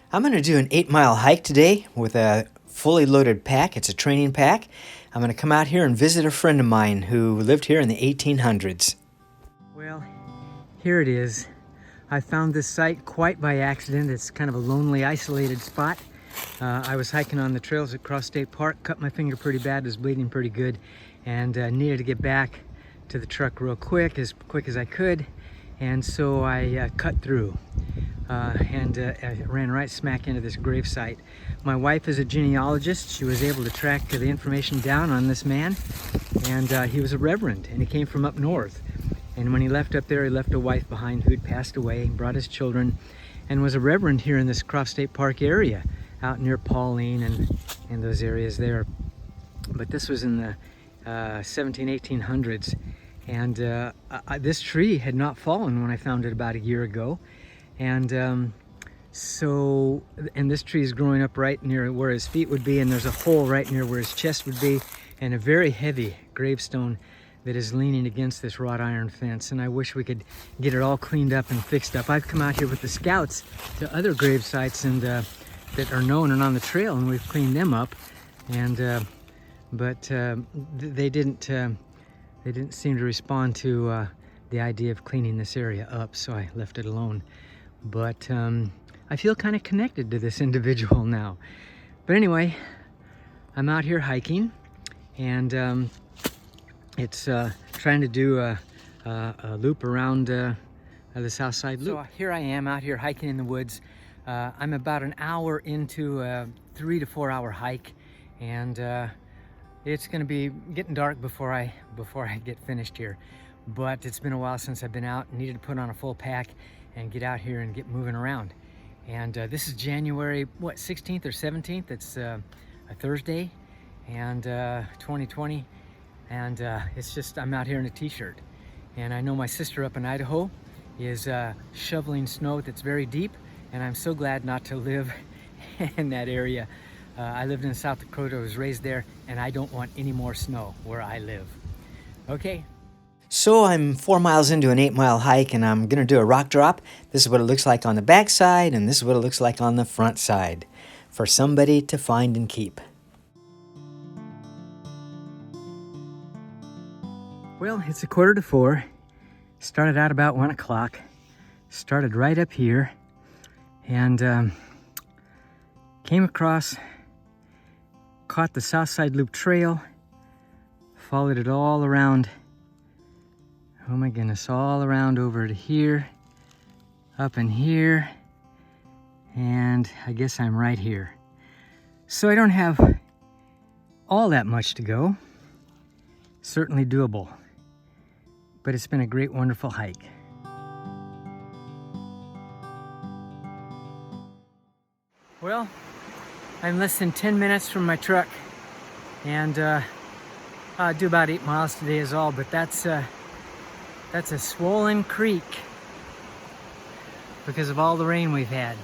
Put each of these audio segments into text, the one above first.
I'm going to do an 8-mile hike today with a fully loaded pack. It's a training pack. I'm going to come out here and visit a friend of mine who lived here in the 1800s. Well, here it is. I found this site quite by accident. It's kind of a lonely, isolated spot. I was hiking on the trails at Cross State Park, cut my finger pretty bad, was bleeding pretty good, and needed to get back to the truck real quick as I could. And so I cut through. I ran right smack into this gravesite. My wife is a genealogist. She was able to track the information down on this man, and he was a reverend, and he came from up north. And when he left up there, he left a wife behind who'd passed away, brought his children, and was a reverend here in this Cross State Park area, out near Pauline and those areas there. But this was in the 17, 1800s, and this tree had not fallen when I found it about a year ago. And this tree is growing up right near where his feet would be, and there's a hole right near where his chest would be, and a very heavy gravestone that is leaning against this wrought iron fence. And I wish we could get it all cleaned up and fixed up. I've come out here with the scouts to other grave sites and that are known and on the trail, and we've cleaned them up, and they didn't seem to respond to the idea of cleaning this area up, so I left it alone. But I feel kind of connected to this individual now. But anyway, I'm out here hiking, and it's trying to do a loop around the South Side Loop. So here I am out here hiking in the woods. I'm about an hour into a 3 to 4 hour hike, and it's going to be getting dark before I get finished here. But it's been a while since I've been out. Needed to put on a full pack and get out here and get moving around. And this is January 16th or 17th. It's a Thursday, and 2020. And it's just, I'm out here in a t-shirt. And I know my sister up in Idaho is shoveling snow that's very deep, and I'm so glad not to live in that area. I lived in South Dakota, was raised there, and I don't want any more snow where I live. Okay. So I'm 4 miles into an 8-mile hike, and I'm gonna do a rock drop. This is what it looks like on the back side, and this is what it looks like on the front side, for somebody to find and keep. Well, it's 3:45. Started out about 1 o'clock. Started right up here, and came across, caught the South Side Loop Trail, followed it all around. Oh my goodness, all around over to here, up in here, and I guess I'm right here. So I don't have all that much to go. Certainly doable, but it's been a great, wonderful hike. Well, I'm less than 10 minutes from my truck, and I'll do about 8 miles today is all, but that's a swollen creek because of all the rain we've had.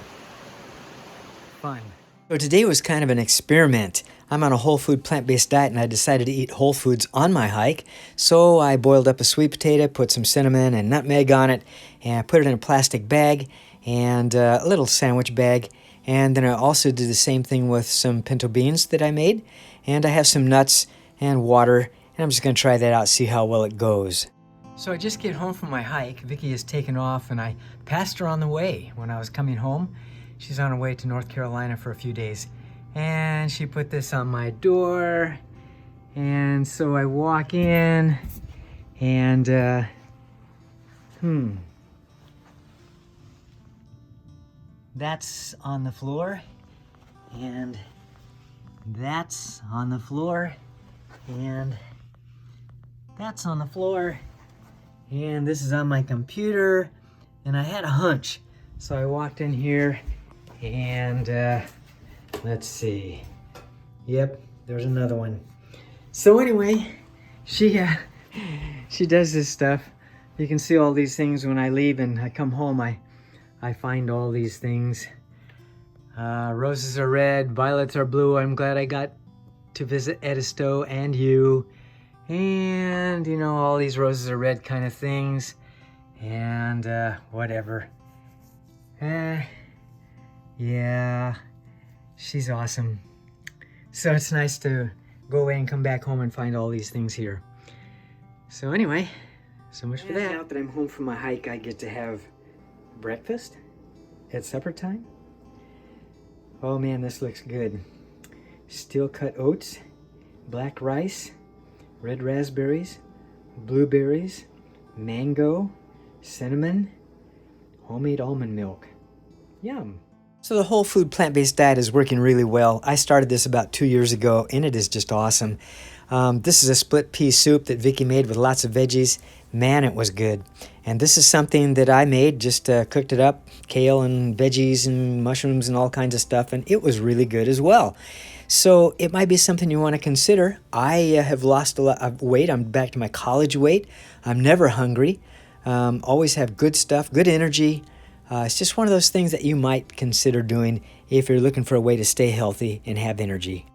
Fun. So today was kind of an experiment. I'm on a whole food plant-based diet, and I decided to eat whole foods on my hike. So I boiled up a sweet potato, put some cinnamon and nutmeg on it, and I put it in a plastic bag and a little sandwich bag. And then I also did the same thing with some pinto beans that I made. And I have some nuts and water, and I'm just going to try that out, see how well it goes. So I just get home from my hike. Vicky has taken off, and I passed her on the way when I was coming home. She's on her way to North Carolina for a few days. And she put this on my door. And so I walk in, and that's on the floor, and that's on the floor, and that's on the floor, and this is on my computer, and I had a hunch. So I walked in here, and let's see. Yep, there's another one. So anyway, she does this stuff. You can see all these things when I leave and I come home. I find all these things. Roses are red, violets are blue. I'm glad I got to visit Edisto and you. And, you know, all these roses are red kind of things. And whatever. Yeah, she's awesome. So it's nice to go away and come back home and find all these things here. So anyway, so much for that. Now that I'm home from my hike, I get to have breakfast at supper time. Oh man, this looks good. Steel cut oats, black rice, red raspberries, blueberries, mango, cinnamon, homemade almond milk. Yum. So the whole food plant-based diet is working really well. I started this about 2 years ago and it is just awesome. This is a split pea soup that Vicky made with lots of veggies. Man, it was good. And this is something that I made, just cooked it up, kale and veggies and mushrooms and all kinds of stuff, and it was really good as well. So it might be something you want to consider. I have lost a lot of weight. I'm back to my college weight. I'm never hungry. Always have good stuff, good energy. It's just one of those things that you might consider doing if you're looking for a way to stay healthy and have energy.